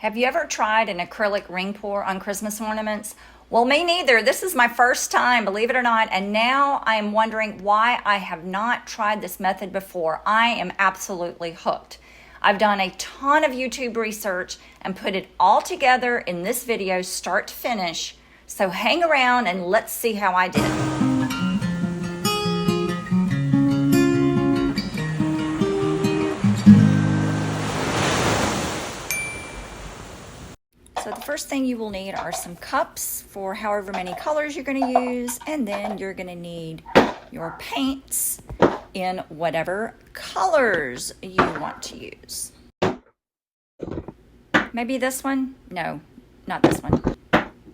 Have you ever tried an acrylic ring pour on Christmas ornaments? Well, me neither. This is my first time, believe it or not, and now I am wondering why I have not tried this method before. I am absolutely hooked. I've done a ton of YouTube research and put it all together in this video, start to finish. So hang around and let's see how I did. So the first thing you will need are some cups for however many colors you're going to use, and then you're going to need your paints in whatever colors you want to use. Maybe this one? No, not this one.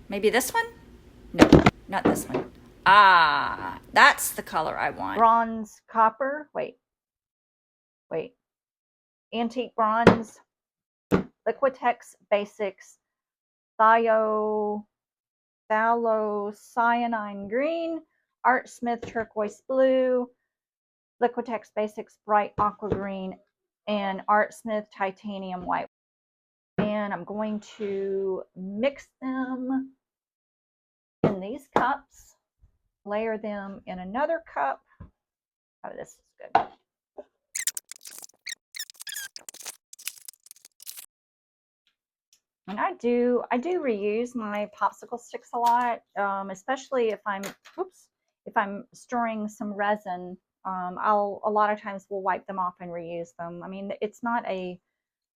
Maybe this one? No, not this one. Ah, that's the color I want. Bronze, copper, wait. Antique bronze, Liquitex Basics, Cyanine green, Art Smith turquoise blue, Liquitex Basics bright aqua green, and Art Smith titanium white. And I'm going to mix them in these cups, layer them in another cup. Oh, this is good. And I do reuse my popsicle sticks a lot, especially if I'm stirring some resin. I'll a lot of times will wipe them off and reuse them. I mean, it's not a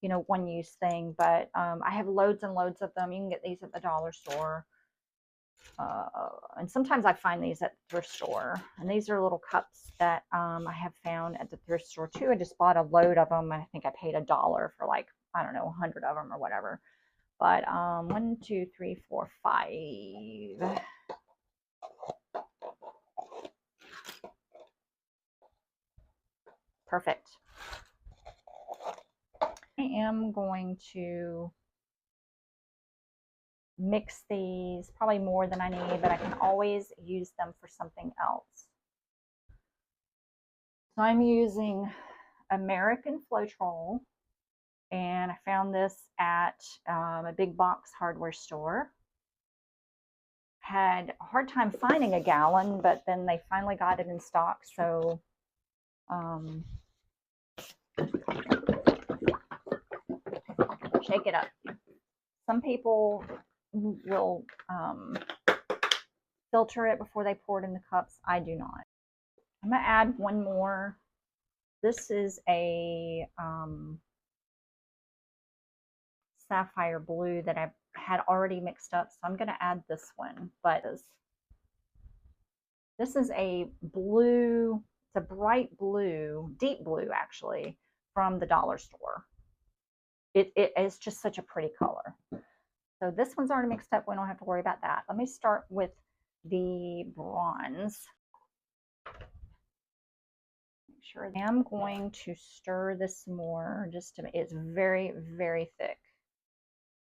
one-use thing, but I have loads and loads of them. You can get these at the dollar store, and sometimes I find these at the thrift store. And these are little cups that I have found at the thrift store too. I just bought a load of them. I think I paid $1 for like, I don't know, 100 of them or whatever. But 1, 2, 3, 4, 5. Perfect. I am going to mix these, probably more than I need, but I can always use them for something else. So I'm using American Floetrol, and I found this at a big box hardware store. Had a hard time finding a gallon, but then they finally got it in stock, so shake it up. Some people will filter it before they pour it in the cups. I do not. I'm going to add one more. This is a sapphire blue that I had already mixed up, so I'm going to add this one. But this is a blue, it's a bright blue, deep blue actually, from the dollar store. It is just such a pretty color. So this one's already mixed up. We don't have to worry about that. Let me start with the bronze. Make sure I'm going to stir this more. It's very, very thick.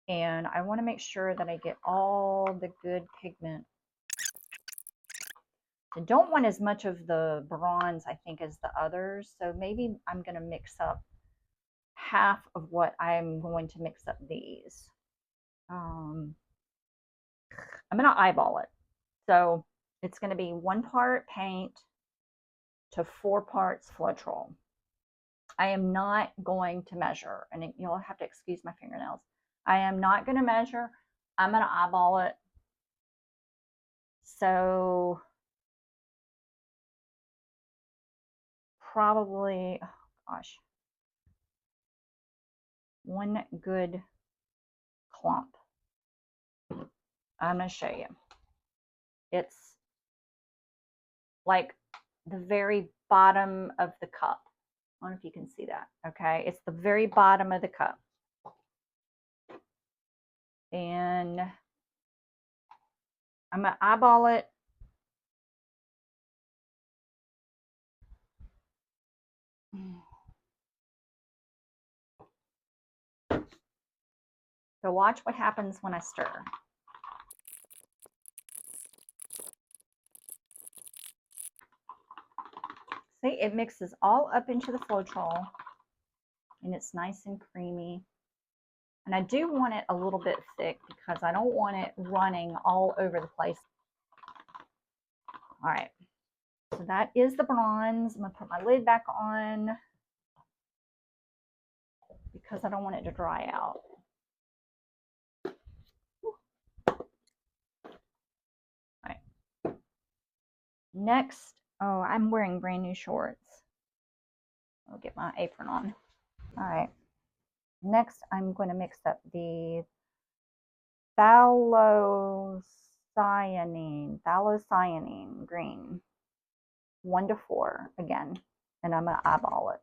And I want to make sure that I get all the good pigment. I don't want as much of the bronze, I think, as the others. So maybe I'm going to mix up half of what I'm going to mix up these. I'm going to eyeball it. So it's going to be 1 part paint to 4 parts Floetrol. I am not going to measure, and you'll have to excuse my fingernails. I am not going to measure. I'm going to eyeball it. So probably, oh gosh, 1 good clump. I'm going to show you. It's like the very bottom of the cup. I don't know if you can see that. Okay, it's the very bottom of the cup. And I'm going to eyeball it. So watch what happens when I stir. See, it mixes all up into the Floetrol, and it's nice and creamy. And I do want it a little bit thick because I don't want it running all over the place. All right, so that is the bronze. I'm gonna put my lid back on because I don't want it to dry out. All right. Next, oh, I'm wearing brand new shorts. I'll get my apron on. All right. Next, I'm going to mix up the phthalocyanine green, 1 to 4 again, and I'm going to eyeball it.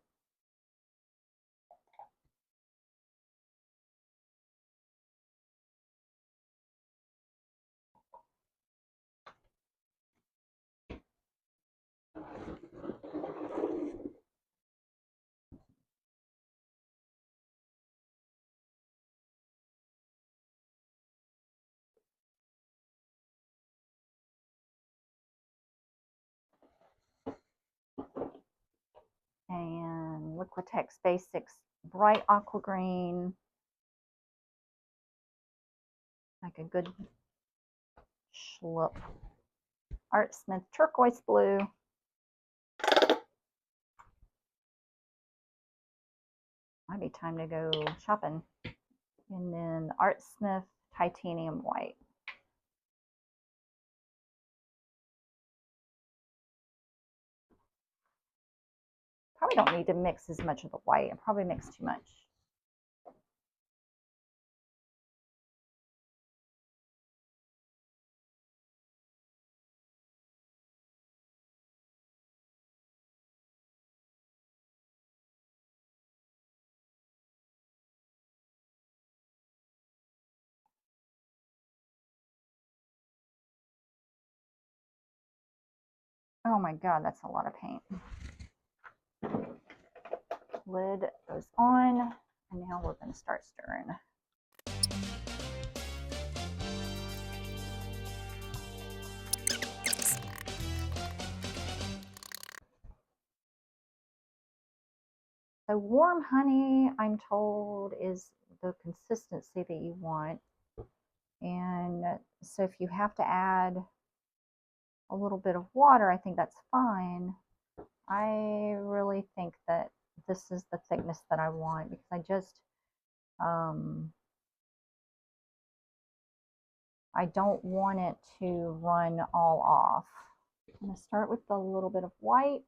And Liquitex Basics Bright Aqua Green, like a good schlup. Art Smith Turquoise Blue. Might be time to go shopping. And then Art Smith Titanium White. Probably don't need to mix as much of the white. I probably mixed too much. Oh my God, that's a lot of paint. Lid goes on, and now we're going to start stirring. So warm honey, I'm told, is the consistency that you want. And so if you have to add a little bit of water, I think that's fine. I really think that this is the thickness that I want because I just, I don't want it to run all off. I'm going to start with a little bit of white.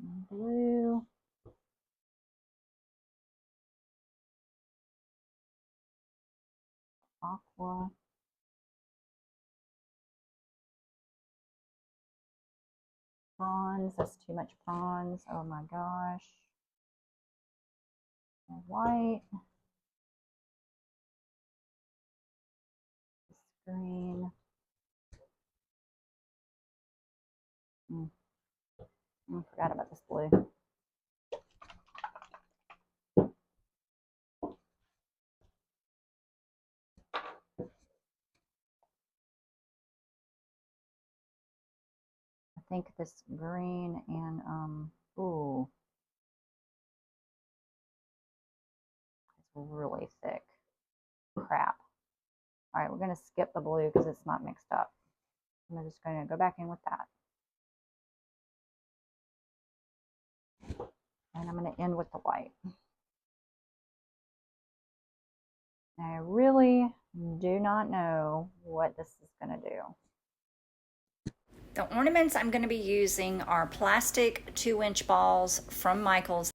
And blue. Aqua. Bronze, that's too much bronze. Oh my gosh. And white. This green. I forgot about this blue. I think this green and ooh, it's really thick. Crap. All right, we're going to skip the blue because it's not mixed up. I'm just going to go back in with that. And I'm going to end with the white. I really do not know what this is going to do. The ornaments I'm going to be using are plastic 2-inch balls from Michaels.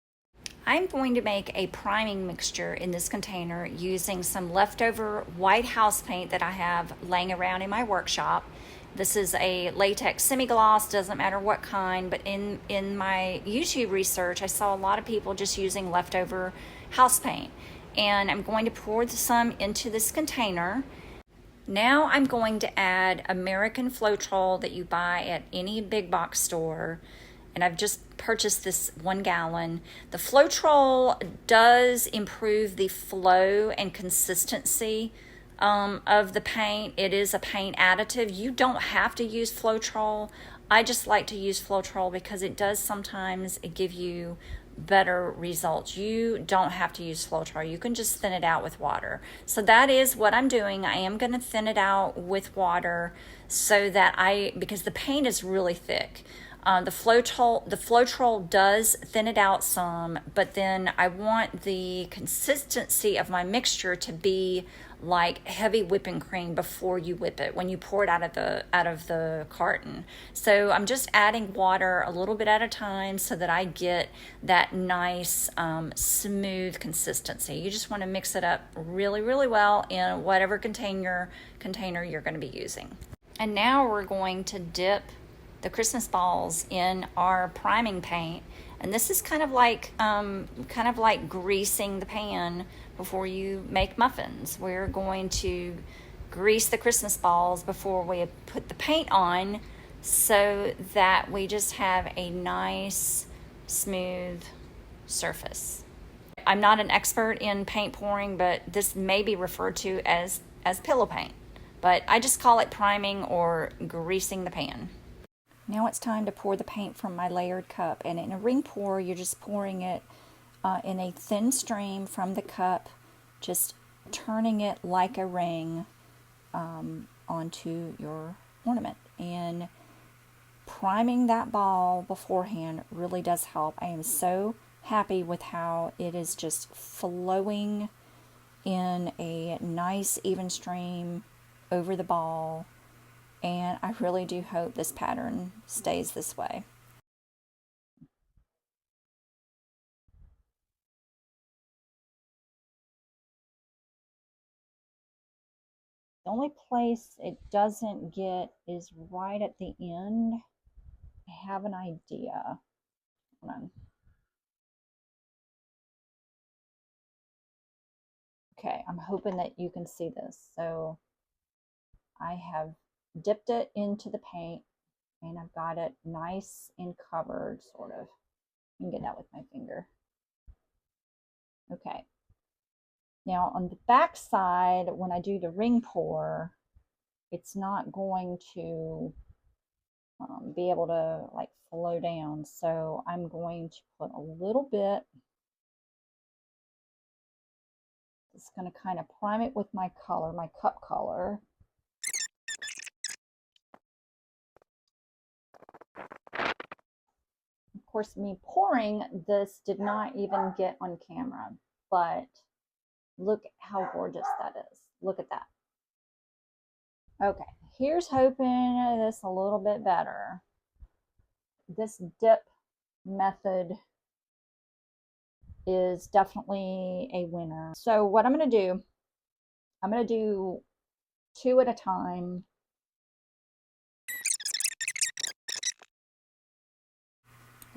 I'm going to make a priming mixture in this container using some leftover white house paint that I have laying around in my workshop. This is a latex semi-gloss, doesn't matter what kind, but in my YouTube research, I saw a lot of people just using leftover house paint. And I'm going to pour some into this container. Now I'm going to add American Floetrol that you buy at any big box store. And I've just purchased this 1 gallon. The Floetrol does improve the flow and consistency of the paint. It is a paint additive. You don't have to use Floetrol. I just like to use Floetrol because it does sometimes give you better results. You don't have to use Floetrol. You can just thin it out with water. So that is what I'm doing. I am going to thin it out with water so that because the paint is really thick. The Floetrol does thin it out some, but then I want the consistency of my mixture to be like heavy whipping cream before you whip it, when you pour it out of the carton. So I'm just adding water a little bit at a time so that I get that nice smooth consistency. You just want to mix it up really, really well in whatever container you're going to be using. And now we're going to dip the Christmas balls in our priming paint, and this is kind of like greasing the pan before you make muffins. We're going to grease the Christmas balls before we put the paint on so that we just have a nice smooth surface. I'm not an expert in paint pouring, but this may be referred to as pillow paint, but I just call it priming or greasing the pan. Now it's time to pour the paint from my layered cup, and in a ring pour you're just pouring it in a thin stream from the cup, just turning it like a ring onto your ornament. And priming that ball beforehand really does help. I am so happy with how it is just flowing in a nice even stream over the ball. And I really do hope this pattern stays this way. The only place it doesn't get is right at the end. I have an idea. Hold on. Okay, I'm hoping that you can see this. So I have dipped it into the paint and I've got it nice and covered, sort of. I can get that with my finger. Okay. Now on the back side, when I do the ring pour, it's not going to be able to like flow down. So I'm going to put a little bit. Just going to kind of prime it with my color, my cup color. Of course, me pouring this did not even get on camera, but look how gorgeous that is. Look at that. Okay, here's hoping this a little bit better. This dip method is definitely a winner. So what I'm going to do 2 at a time.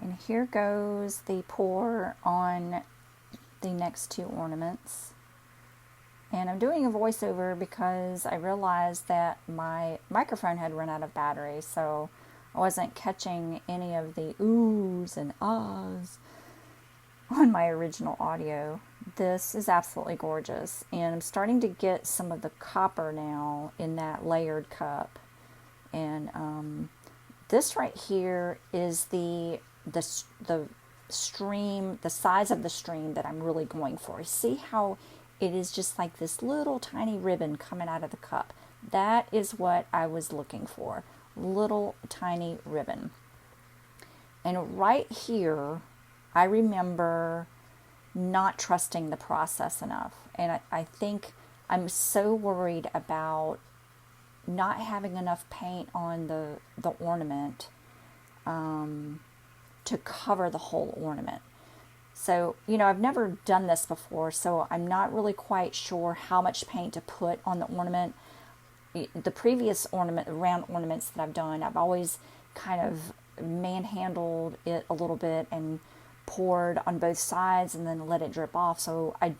And here goes the pour on the next 2 ornaments. And I'm doing a voiceover because I realized that my microphone had run out of battery, so I wasn't catching any of the oohs and ahs on my original audio. This is absolutely gorgeous, and I'm starting to get some of the copper now in that layered cup. And this right here is the stream, the size of the stream that I'm really going for. See how it is just like this little tiny ribbon coming out of the cup? That is what I was looking for. Little tiny ribbon. And right here, I remember not trusting the process enough. And I think I'm so worried about not having enough paint on the ornament to cover the whole ornament. So, you know, I've never done this before, so I'm not really quite sure how much paint to put on the ornament. The previous round ornaments that I've done, I've always kind of manhandled it a little bit and poured on both sides and then let it drip off. So I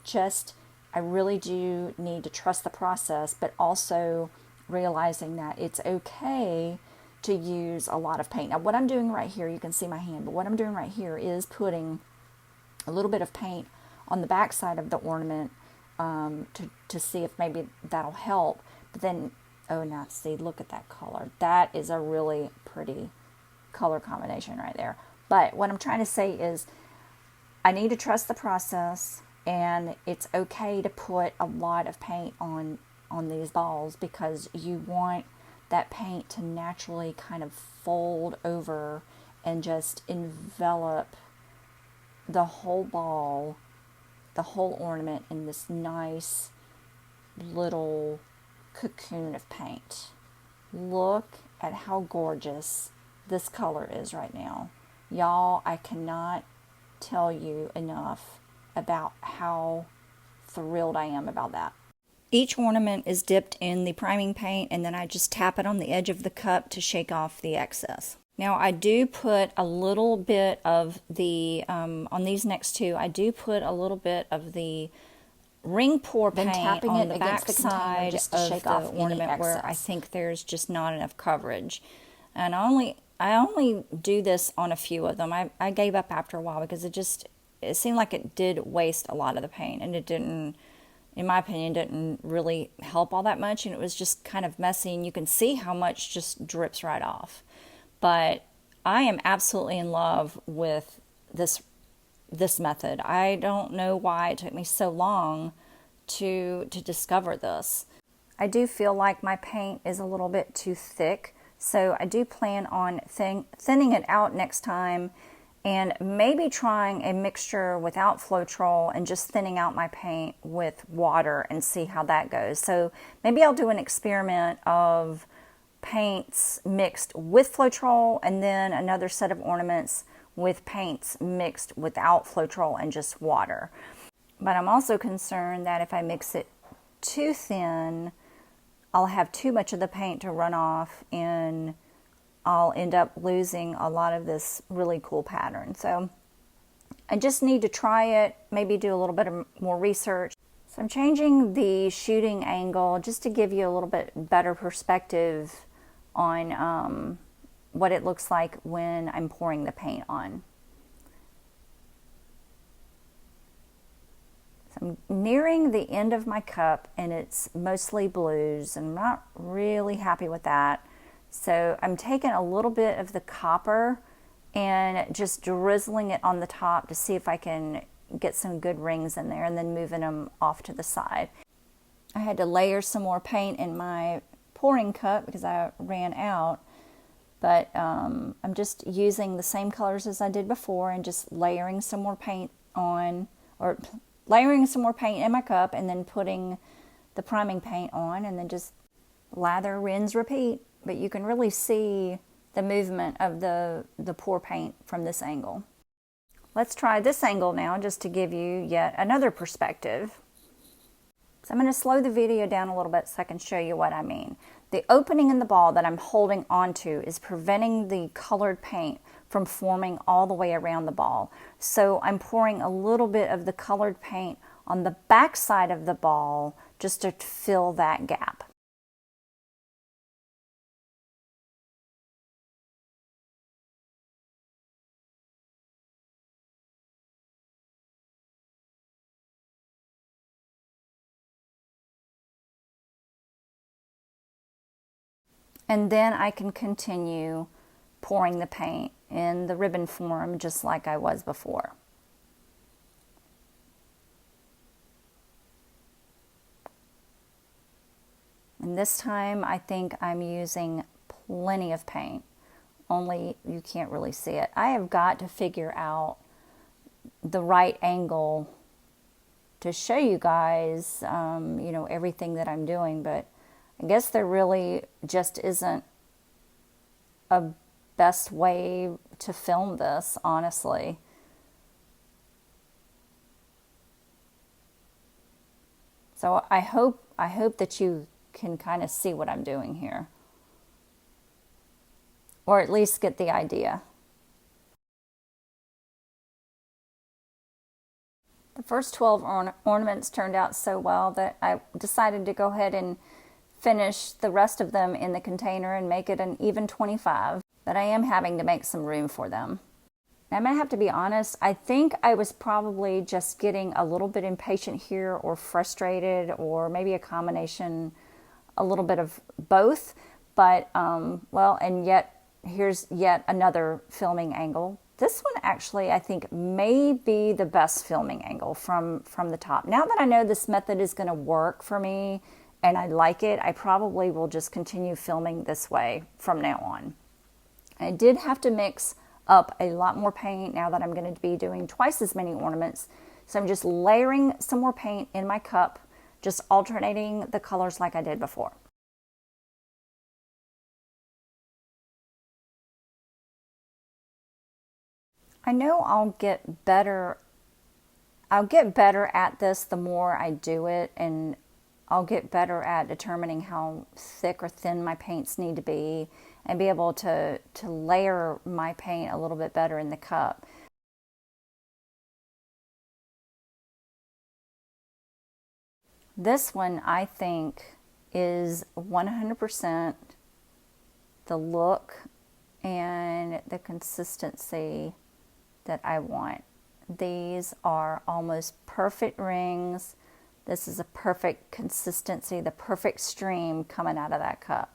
really do need to trust the process, but also realizing that it's okay to use a lot of paint. Now, what I'm doing right here, you can see my hand, but what I'm doing right here is putting a little bit of paint on the back side of the ornament to see if maybe that'll help. But then, oh, now see, look at that color. That is a really pretty color combination right there. But what I'm trying to say is I need to trust the process, and it's okay to put a lot of paint on these balls because you want that paint to naturally kind of fold over and just envelop the whole ball, the whole ornament in this nice little cocoon of paint. Look at how gorgeous this color is right now. Y'all, I cannot tell you enough about how thrilled I am about that. Each ornament is dipped in the priming paint, and then I just tap it on the edge of the cup to shake off the excess. Now I do put a little bit of the, on these next two, I do put a little bit of the ring pour paint on the back side of the ornament where I think there's just not enough coverage. And I only do this on a few of them. I gave up after a while because it seemed like it did waste a lot of the paint, and it didn't, in my opinion, didn't really help all that much, and it was just kind of messy, and you can see how much just drips right off. But I am absolutely in love with this method. I don't know why it took me so long to discover this. I do feel like my paint is a little bit too thick, so I do plan on thinning it out next time, and maybe trying a mixture without Floetrol and just thinning out my paint with water and see how that goes. So maybe I'll do an experiment of paints mixed with Floetrol and then another set of ornaments with paints mixed without Floetrol and just water. But I'm also concerned that if I mix it too thin, I'll have too much of the paint to run off and I'll end up losing a lot of this really cool pattern. So I just need to try it, maybe do a little bit of more research. So I'm changing the shooting angle just to give you a little bit better perspective on what it looks like when I'm pouring the paint on. So I'm nearing the end of my cup and it's mostly blues, and I'm not really happy with that. So I'm taking a little bit of the copper and just drizzling it on the top to see if I can get some good rings in there, and then moving them off to the side. I had to layer some more paint in my pouring cup because I ran out, but I'm just using the same colors as I did before and just layering some more paint on, or layering some more paint in my cup and then putting the priming paint on, and then just lather, rinse, repeat. But you can really see the movement of the pour paint from this angle. Let's try this angle now just to give you yet another perspective. So I'm going to slow the video down a little bit so I can show you what I mean. The opening in the ball that I'm holding onto is preventing the colored paint from forming all the way around the ball. So I'm pouring a little bit of the colored paint on the back side of the ball just to fill that gap. And then I can continue pouring the paint in the ribbon form just like I was before. And this time I think I'm using plenty of paint, only you can't really see it. I have got to figure out the right angle to show you guys, you know, everything that I'm doing, but I guess there really just isn't a best way to film this, honestly. So I hope that you can kind of see what I'm doing here, or at least get the idea. The first 12 ornaments turned out so well that I decided to go ahead and finish the rest of them in the container and make it an even 25, but I am having to make some room for them. I'm going to have to be honest. I think I was probably just getting a little bit impatient here, or frustrated, or maybe a combination, a little bit of both. But, well, and yet here's yet another filming angle. This one actually, I think, may be the best filming angle from the top. Now that I know this method is going to work for me and I like it, I probably will just continue filming this way from now on. I did have to mix up a lot more paint now that I'm going to be doing twice as many ornaments. So I'm just layering some more paint in my cup, just alternating the colors like I did before. I know I'll get better at this the more I do it, and I'll get better at determining how thick or thin my paints need to be, and be able to layer my paint a little bit better in the cup. This one, I think, is 100% the look and the consistency that I want. These are almost perfect rings. This is a perfect consistency, the perfect stream coming out of that cup.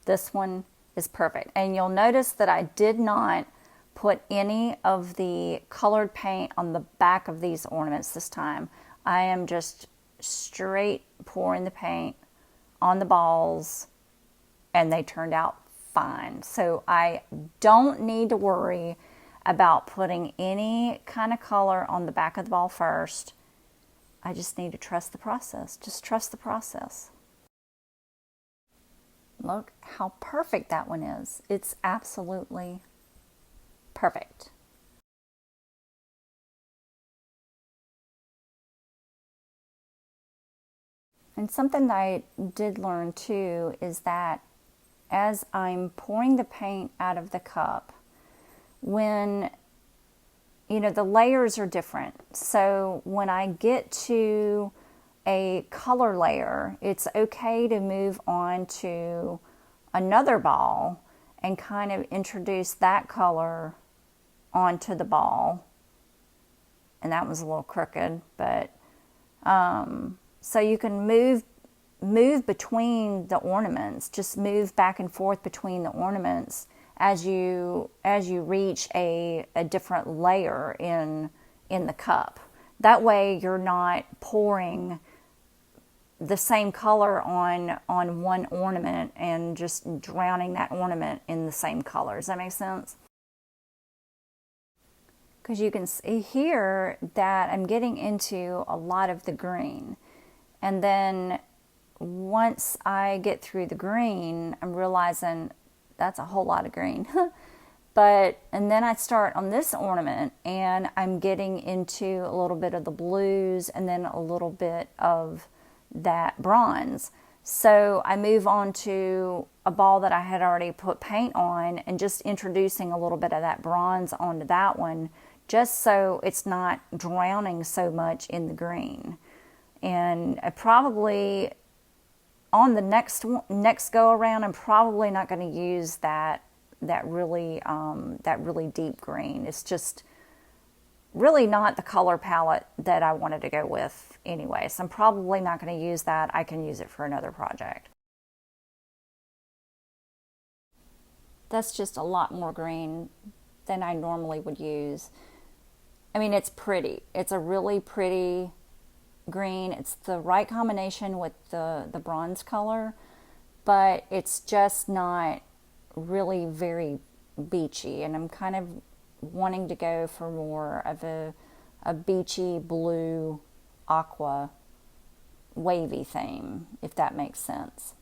This one is perfect. And you'll notice that I did not put any of the colored paint on the back of these ornaments this time. I am just straight pouring the paint on the balls, and they turned out fine. So I don't need to worry about putting any kind of color on the back of the ball first. I just need to trust the process. Just trust the process. Look how perfect that one is. It's absolutely perfect. And something that I did learn too is that as I'm pouring the paint out of the cup, when, you know, the layers are different. So when I get to a color layer, it's okay to move on to another ball and kind of introduce that color onto the ball. And that was a little crooked, but so you can move between the ornaments, just move back and forth between the ornaments as you reach a different layer in the cup. That way you're not pouring the same color on one ornament and just drowning that ornament in the same color. Does that make sense? Because you can see here that I'm getting into a lot of the green. And then once I get through the green, I'm realizing that's a whole lot of green. And then I start on this ornament and I'm getting into a little bit of the blues and then a little bit of that bronze. So I move on to a ball that I had already put paint on and just introducing a little bit of that bronze onto that one, just so it's not drowning so much in the green. And I probably, on the next go around, I'm probably not going to use that really deep green. It's just really not the color palette that I wanted to go with anyway. So I'm probably not going to use that. I can use it for another project. That's just a lot more green than I normally would use. I mean, it's pretty. It's a really pretty green. It's the right combination with the bronze color, but it's just not really very beachy, and I'm kind of wanting to go for more of a beachy blue aqua wavy theme, if that makes sense.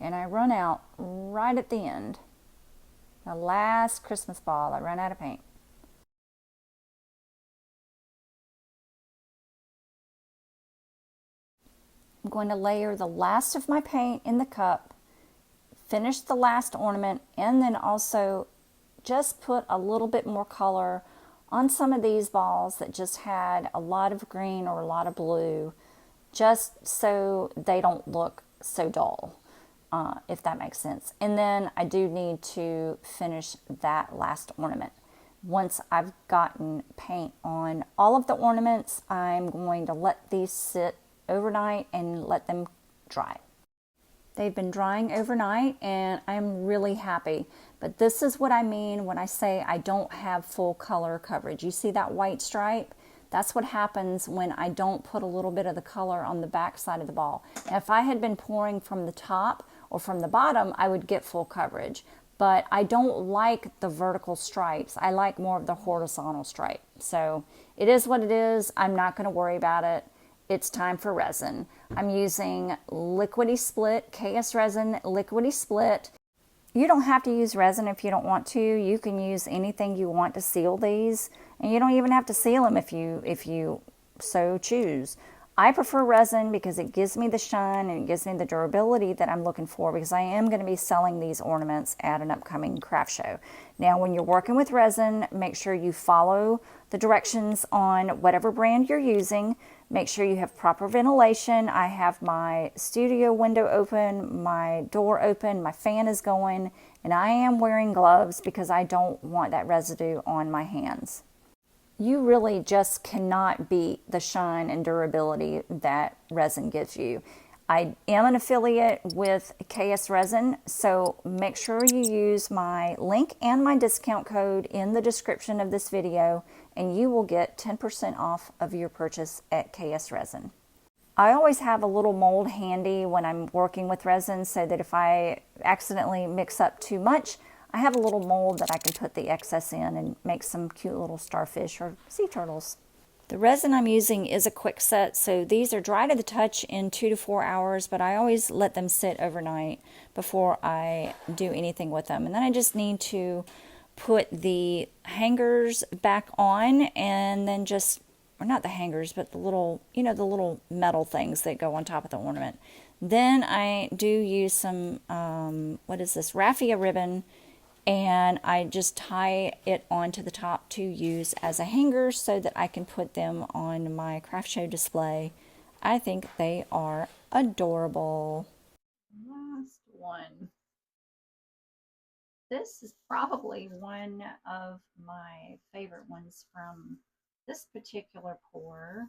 And I run out right at the end. The last Christmas ball, I ran out of paint. I'm going to layer the last of my paint in the cup, finish the last ornament, and then also just put a little bit more color on some of these balls that just had a lot of green or a lot of blue, just so they don't look so dull, if that makes sense. And then I do need to finish that last ornament. Once I've gotten paint on all of the ornaments, I'm going to let these sit overnight and let them dry. They've been drying overnight and I'm really happy. But this is what I mean when I say I don't have full color coverage. You see that white stripe? That's what happens when I don't put a little bit of the color on the back side of the ball. Now, if I had been pouring from the top or from the bottom, I would get full coverage. But I don't like the vertical stripes. I like more of the horizontal stripe. So it is what it is. I'm not going to worry about it. It's time for resin. I'm using Liquidy Split, KSRESIN Liquidy Split. You don't have to use resin if you don't want to. You can use anything you want to seal these. And you don't even have to seal them if you so choose. I prefer resin because it gives me the shine and it gives me the durability that I'm looking for, because I am going to be selling these ornaments at an upcoming craft show. Now, when you're working with resin, make sure you follow the directions on whatever brand you're using. Make sure you have proper ventilation. I have my studio window open, my door open, my fan is going, and I am wearing gloves because I don't want that residue on my hands. You really just cannot beat the shine and durability that resin gives you. I am an affiliate with KSRESIN, so make sure you use my link and my discount code in the description of this video, and you will get 10% off of your purchase at KSRESIN. I always have a little mold handy when I'm working with resin, so that if I accidentally mix up too much, I have a little mold that I can put the excess in and make some cute little starfish or sea turtles. The resin I'm using is a quick set, so these are dry to the touch in 2 to 4 hours, but I always let them sit overnight before I do anything with them. And then I just need to put the hangers back on, and then just, or not the hangers, but the little, the little metal things that go on top of the ornament. Then I do use some, raffia ribbon, and I just tie it onto the top to use as a hanger so that I can put them on my craft show display. I think they are adorable. Last one. This is probably one of my favorite ones from this particular pour.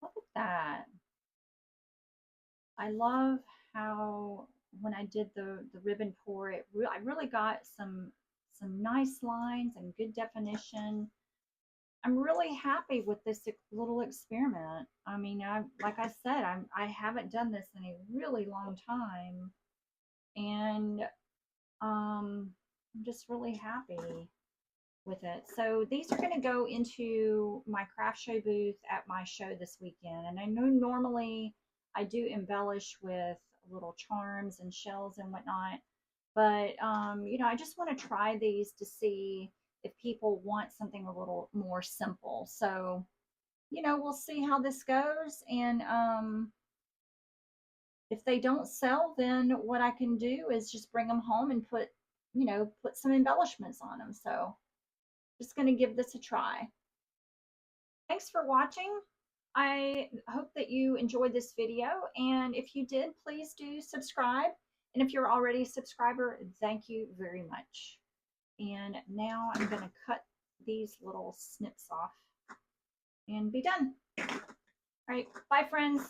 Look at that. I love how when I did the ribbon pour, I really got some nice lines and good definition. I'm really happy with this little experiment. I mean, like I said, I haven't done this in a really long time, and I'm just really happy with it. So these are going to go into my craft show booth at my show this weekend. And I know normally I do embellish with little charms and shells and whatnot, but I just want to try these to see if people want something a little more simple. So, we'll see how this goes. And if they don't sell, then what I can do is just bring them home and put some embellishments on them. So just going to give this a try. Thanks for watching. I hope that you enjoyed this video, and if you did, please do subscribe. And if you're already a subscriber, thank you very much. And now I'm going to cut these little snips off and be done. All right, bye friends.